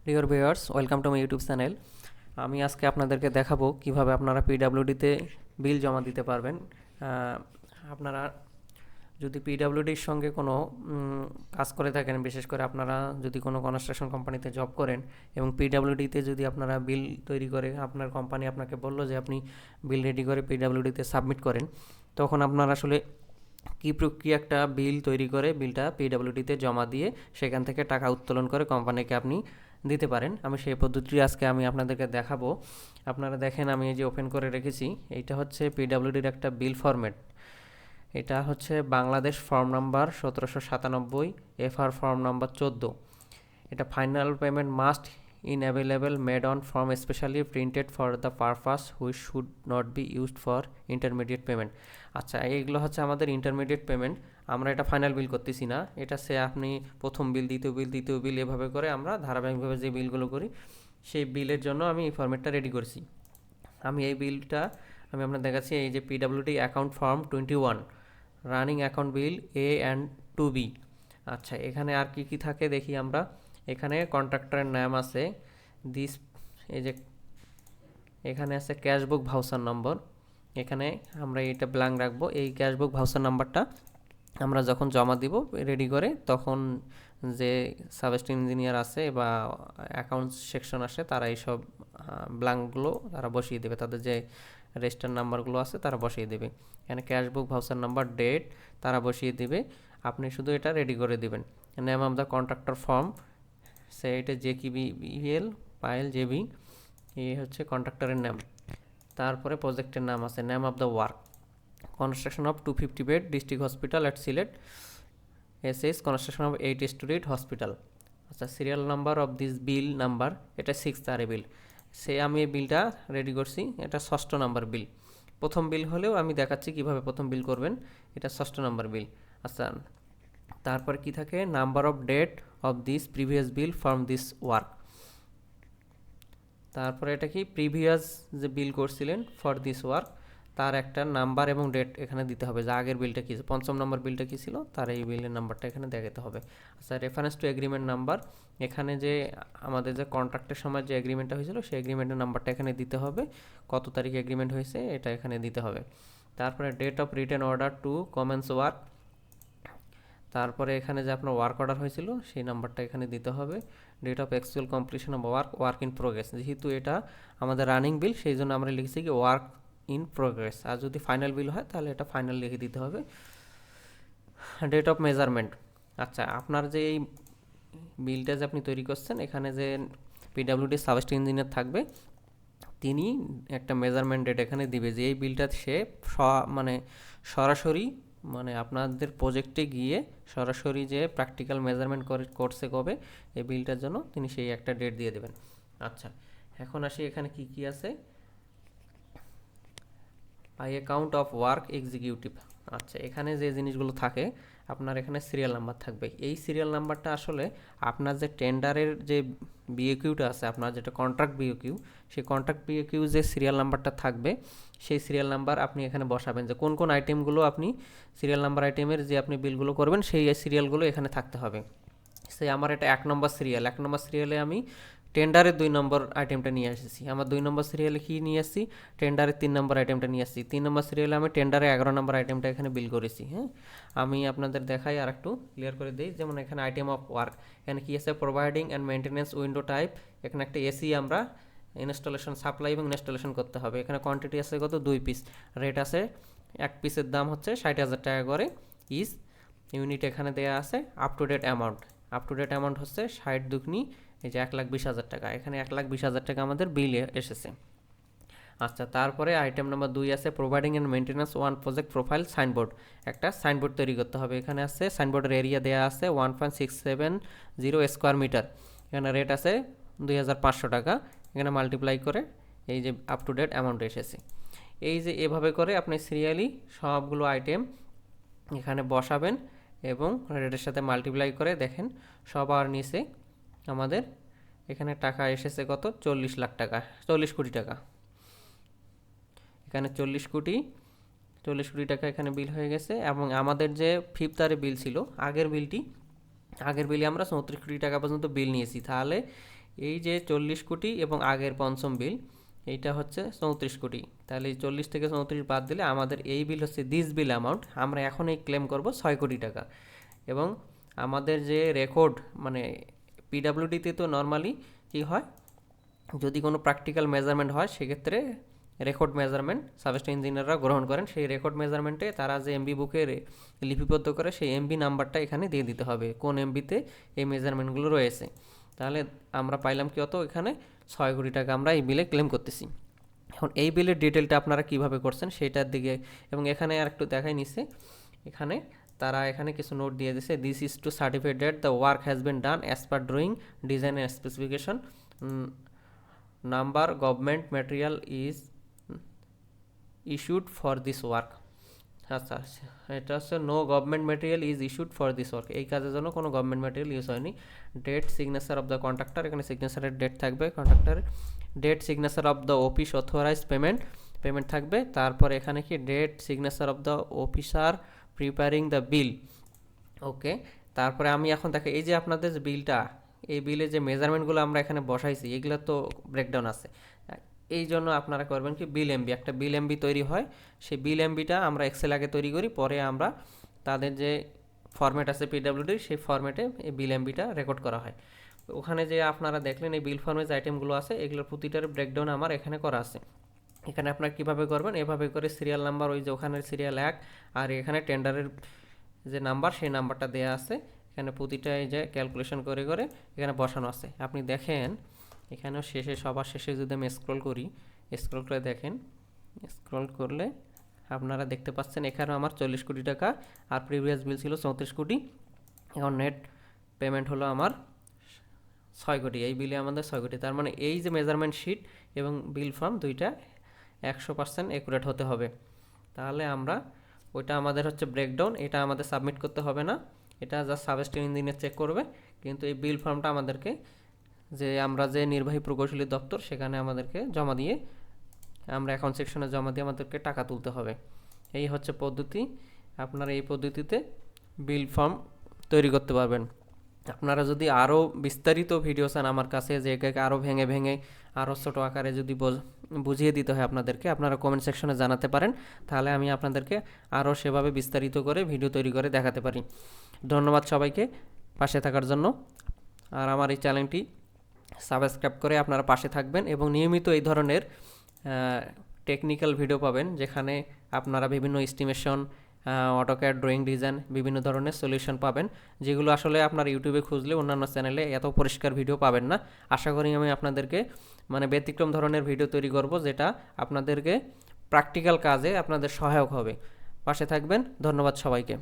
Dear viewers, welcome to my YouTube channel. আমি আজকে আপনাদেরকে দেখাবো কিভাবে আপনারা পিডাব্লিউডিতে বিল জমা দিতে পারবেন। আপনারা যদি পিডাব্লিউডির সঙ্গে কোনো কাজ করে থাকেন, বিশেষ করে আপনারা যদি কোনো কনস্ট্রাকশন কোম্পানিতে জব করেন এবং পিডাব্লিউডিতে যদি আপনারা বিল তৈরি করে আপনার কোম্পানি আপনাকে বললো যে আপনি বিল রেডি করে পিডাব্লিউডিতে সাবমিট করেন, তখন আপনারা আসলে কি একটা বিল তৈরি করে বিলটা পিডাব্লিউডিতে জমা দিয়ে সেখান থেকে টাকা উত্তোলন করে কোম্পানিকে আপনি দিতে পারেন। আমি সেই পদ্ধতিটি আজকে আমি আপনাদেরকে দেখাবো। আপনারা দেখেন, আমি এই যে ওপেন করে রেখেছি, এইটা হচ্ছে পিডাব্লিউডির একটা বিল ফরম্যাট। এটা হচ্ছে Bangladesh form number 1797, FR form number 14। এটা final payment must in available made on form specially printed for the purpose which should not be used for intermediate payment. আচ্ছা, এইগুলো হচ্ছে আমাদের ইন্টারমিডিয়েট পেমেন্ট। আমরা এটা ফাইনাল বিল করতেছি না, এটা সে আপনি প্রথম বিল, দ্বিতীয় বিল এভাবে করে আমরা ধারাবাহিকভাবে যে বিলগুলো করি সেই বিলের জন্য আমি এই ফরম্যাটটা রেডি করেছি। আমি এই বিলটা আপনার দেখাচ্ছি। এই যে PWD account form 21 running account bill A and 2B। আচ্ছা, এখানে আর কি থাকে দেখি আমরা। এখানে কন্ট্রাক্টরের নাম আছে দিস, এই যে এখানে আছে ক্যাশবুক ভাউচার নম্বর। এখানে আমরা এটা ব্ল্যাঙ্ক রাখবো। এই ক্যাশবুক ভাউচার নাম্বারটা আমরা যখন জমা দিব রেডি করে, তখন যে সাবজেক্ট ইঞ্জিনিয়ার আছে বা অ্যাকাউন্টস সেকশন আসে তারা এইসব ব্ল্যাঙ্কগুলো তারা বসিয়ে দেবে, তাদের যে রেজিস্টার নাম্বারগুলো আছে তারা বসিয়ে দেবে। এখানে ক্যাশবুক ভাউচার নাম্বার, ডেট তারা বসিয়ে দেবে। আপনি শুধু এটা রেডি করে দিবেন। Name of the contractor form, সে এটা JKBL পাইল JB, এই হচ্ছে কন্ট্রাক্টরের নাম। তারপরে প্রজেক্টের নাম আছে, name of the work, construction of 250 bed district hospital at Sylhet, SS construction of 8 storied hospital. আচ্ছা, serial number of this bill number, এটা 6th বিল। সে আমি এই বিলটা রেডি করছি, এটা 6ষ্ঠ নাম্বার বিল। প্রথম বিল হলেও আমি দেখাচ্ছি কিভাবে প্রথম বিল করবেন। এটা 6ষ্ঠ নাম্বার বিল। আচ্ছা, তারপর কি থাকে, number of date of this previous bill from this work. তারপরে এটা কি, প্রিভিয়াস যে বিল করছিলেন ফর দিস ওয়ার্ক তার একটা নাম্বার এবং ডেট এখানে দিতে হবে, যে আগের বিলটা কী, 5ম নম্বর বিলটা কী ছিল তার এই বিলের নাম্বারটা এখানে দেখাতে হবে। আচ্ছা, রেফারেন্স টু এগ্রিমেন্ট নাম্বার, এখানে যে আমাদের যে কন্ট্রাক্টের সময় যে এগ্রিমেন্টটা হয়েছিল সেই এগ্রিমেন্টের নাম্বারটা এখানে দিতে হবে, কত তারিখে এগ্রিমেন্ট হয়েছে এটা এখানে দিতে হবে। তারপরে date of written order to commence work, তারপরে এখানে যে আপনার ওয়ার্ক অর্ডার হয়েছিল সেই নাম্বারটা এখানে দিতে হবে। Date of actual completion of work in progress, যেহেতু এটা আমাদের রানিং বিল সেই জন্য আমরা লিখেছি কি ওয়ার্ক ইন প্রোগ্রেস, আর যদি ফাইনাল বিল হয় তাহলে এটা ফাইনাল লিখে দিতে হবে। ডেট অফ মেজারমেন্ট, আচ্ছা আপনার যে এই বিলটা যে আপনি তৈরি করছেন, এখানে যে পিডাব্লিউডি সাবজেক্ট ইঞ্জিনিয়ার থাকবে তিনি একটা মেজারমেন্ট ডেট এখানে দিবে, যে এই বিলটা সে সরাসরি আপনাদের প্রজেক্টে গিয়ে সরাসরি যে প্র্যাকটিক্যাল মেজারমেন্ট করছে কবে এই বিলটার জন্য তিনি সেই একটা ডেট দিয়ে দেবেন। আচ্ছা, এখন আসি এখানে কি আছে, by account of work executive. আচ্ছা, এখানে যে জিনিসগুলো থাকে আপনার এখানে সিরিয়াল নাম্বার থাকবে। এই সিরিয়াল নাম্বারটা আসলে আপনার যে টেন্ডারের যে বিওকিউটা আছে, আপনার যেটা কন্ট্রাক্ট বিওকিউ, সেই কন্ট্রাক্ট বিওকিউ যে সিরিয়াল নাম্বারটা থাকবে সেই সিরিয়াল নাম্বার আপনি এখানে বসাবেন, যে কোন কোন আইটেমগুলো আপনি সিরিয়াল নাম্বার আইটেমের যে আপনি বিলগুলো করবেন সেই সিরিয়ালগুলো এখানে থাকতে হবে। সেই আমার এটা 1 নম্বর সিরিয়াল, 1 নম্বর সিরিয়ালে আমি টেন্ডারের 2 নম্বর আইটেমটা নিয়ে এসেছি। আমার 2 নম্বর সিরিয়ালে কি নিয়ে আসছি, টেন্ডারের 3 নম্বর আইটেমটা নিয়ে আসছি। 3 নম্বর সিরিয়ালে আমি টেন্ডারে 11 নম্বর আইটেমটা এখানে বিল করেছি। হ্যাঁ, আমি আপনাদের দেখাই আর একটু ক্লিয়ার করে দিই। যেমন এখানে আইটেম অফ ওয়ার্ক, এখানে কি আছে, providing and maintenance window type, এখানে একটা এসি আমরা ইনস্টলেশন, সাপ্লাই এবং ইনস্টলেশন করতে হবে। এখানে কোয়ান্টিটি আছে কত, 2 পিস। রেট আছে 1 পিসের দাম হচ্ছে 60,000 টাকা করে। ইস ইউনিট এখানে দেওয়া আছে। আপ টু ডেট অ্যামাউন্ট হচ্ছে 60 দুগুনি, এই যে 1,20,000 টাকা। এখানে 1,20,000 টাকা আমাদের বিল এসেছে। আচ্ছা, তারপরে আইটেম নাম্বার 2 আছে providing and maintenance 1 project profile signboard, একটা সাইনবোর্ড তৈরি করতে হবে। এখানে আছে সাইনবোর্ডের এরিয়া দেওয়া আছে 1.670 স্কোয়ার মিটার। এখানে রেট আছে 2,500 টাকা। এখানে মাল্টিপ্লাই করে এই যে আপ টু ডেট অ্যামাউন্ট এসেছে। এই যে এভাবে করে আপনি সিরিয়ালি সবগুলো আইটেম এখানে বসাবেন এবং রেটের সাথে মাল্টিপ্লাই করে দেখেন সবার নিচে আমাদের এখানে টাকা এসেছে কত, 40 লাখ টাকা, 40 কোটি টাকা। এখানে 40 কোটি টাকা এখানে বিল হয়ে গেছে। এবং আমাদের যে 5th বিল ছিল, আগের বিলে আমরা 34 কোটি টাকা পর্যন্ত বিল নিয়েছি। তাহলে এই যে 40 কোটি এবং আগের পঞ্চম বিল এইটা হচ্ছে 34 কোটি, তাহলে এই 40 থেকে 34 বাদ দিলে আমাদের এই বিল হচ্ছে দিস বিল অ্যামাউন্ট, আমরা এখন এই ক্লেম করব 6 কোটি টাকা। এবং আমাদের যে রেকর্ড মানে পিডাব্লিউডিতে তো নর্মালি কী হয়, যদি কোনো প্র্যাকটিক্যাল মেজারমেন্ট হয় সেক্ষেত্রে রেকর্ড মেজারমেন্ট সাবস্টেশন ইঞ্জিনিয়াররা গ্রহণ করেন, সেই রেকর্ড মেজারমেন্টে তারা যে এমবি বুকে লিপিবদ্ধ করে সেই এমবি নাম্বারটা এখানে দিয়ে দিতে হবে কোন এমবিতে এই মেজারমেন্টগুলো রয়েছে। তাহলে আমরা পাইলাম কত, এখানে 6 কোটি টাকা আমরা এই বিলে ক্লেম করতেছি। এখন এই বিলের ডিটেলটা আপনারা কিভাবে করছেন সেটার দিকে, এবং এখানে আর একটু দেখাই নিচ্ছে, এখানে তারা এখানে কিছু নোট দিয়ে দিয়েছে, this is to certify that the work has been done as per drawing design and specification, number government material is issued for this work. আচ্ছা, এটা হচ্ছে no government material is issued for this work, এই কাজের জন্য কোনো government material use হয়নি। Date signature of the contractor, এখানে সিগনেচারের ডেট থাকবে কন্ট্রাক্টরের। Date signature of the office authorize payment থাকবে। তারপর এখানে কি date signature of the officer preparing the bill. Okay, তারপরে আমি এখন দেখো এই যে আপনাদের যে বিলটা, এই বিলে যে মেজারমেন্টগুলো আমরা এখানে বসাইছি এগুলো তো ব্রেকডাউন আছে, এই জন্য আপনারা করবেন কি বিল এমবি, একটা বিল এমবি তৈরি হয়, সেই বিল এমবিটা আমরা এক্সেল আগে তৈরি করি, পরে আমরা তাদের যে ফরম্যাট আছে পিডাব্লিউডির সেই ফরম্যাটে এই বিল এমবিটা রেকর্ড করা হয়। ওখানে যে আপনারা দেখলেন এই বিল ফর্মে যে আইটেমগুলো আছে এগুলোর প্রতিটার ব্রেকডাউন আমার এখানে করা আছে। এখানে আপনারা কীভাবে করবেন, এভাবে করে সিরিয়াল নাম্বার ওই যে ওখানের সিরিয়াল 1 আর এখানে টেন্ডারের যে নাম্বার সেই নাম্বারটা দেওয়া আছে, এখানে প্রতিটা এই যে ক্যালকুলেশন করে করে এখানে বসানো আছে। আপনি দেখেন এখানেও শেষে সবার শেষে যদি আমি স্ক্রল করি, স্ক্রল করে দেখেন, স্ক্রল করলে আপনারা দেখতে পাচ্ছেন এখানেও আমার 40 কোটি টাকা আর প্রিভিয়াস বিল ছিল 34 কোটি, এখন নেট পেমেন্ট হলো আমার 6 কোটি, এই বিলে আমাদের 6 কোটি। তার মানে এই যে মেজারমেন্ট শিট এবং বিল ফর্ম দুইটা 100% অ্যাকুরেট হতে হবে, তাহলে আমরা ওইটা আমাদের হচ্ছে ব্রেকডাউন, এটা আমাদের সাবমিট করতে হবে না, এটা জাস্ট সাবস্টেশন ইঞ্জিনিয়ার চেক করবে। কিন্তু এই বিল ফর্মটা আমাদেরকে যে আমরা যে নির্বাহী প্রকৌশলী দপ্তর সেখানে আমাদেরকে জমা দিয়ে, আমরা অ্যাকাউন্ট সেকশনে জমা দিয়ে আমাদেরকে টাকা তুলতে হবে। এই হচ্ছে পদ্ধতি, আপনারা এই পদ্ধতিতে বিল ফর্ম তৈরি করতে পারবেন। আপনারা যদি আরও বিস্তারিত ভিডিও চান আমার কাছে, যে একে আরও ভেঙে ভেঙে আরও ছোটো আকারে যদি বুঝিয়ে দিতে হয় আপনাদেরকে, আপনারা কমেন্ট সেকশনে জানাতে পারেন, তাহলে আমি আপনাদেরকে আরও সেভাবে বিস্তারিত করে ভিডিও তৈরি করে দেখাতে পারি। ধন্যবাদ সবাইকে পাশে থাকার জন্য, আর আমার এই চ্যানেলটি সাবস্ক্রাইব করে আপনারা পাশে থাকবেন এবং নিয়মিত এই ধরনের টেকনিক্যাল ভিডিও পাবেন, যেখানে আপনারা বিভিন্ন এস্টিমেশন, অটোক্যাড, ড্রয়িং ডিজাইন, বিভিন্ন ধরনের সলিউশন পাবেন, যেগুলো আসলে আপনার ইউটিউবে খুঁজলে অন্যান্য চ্যানেলে এত পরিষ্কার ভিডিও পাবেন না। আশা করি আমি আপনাদেরকে মানে ব্যতিক্রম ধরনের ভিডিও তৈরি করব, যেটা আপনাদেরকে প্র্যাকটিক্যাল কাজে আপনাদের সহায়ক হবে। পাশে থাকবেন, ধন্যবাদ সবাইকে।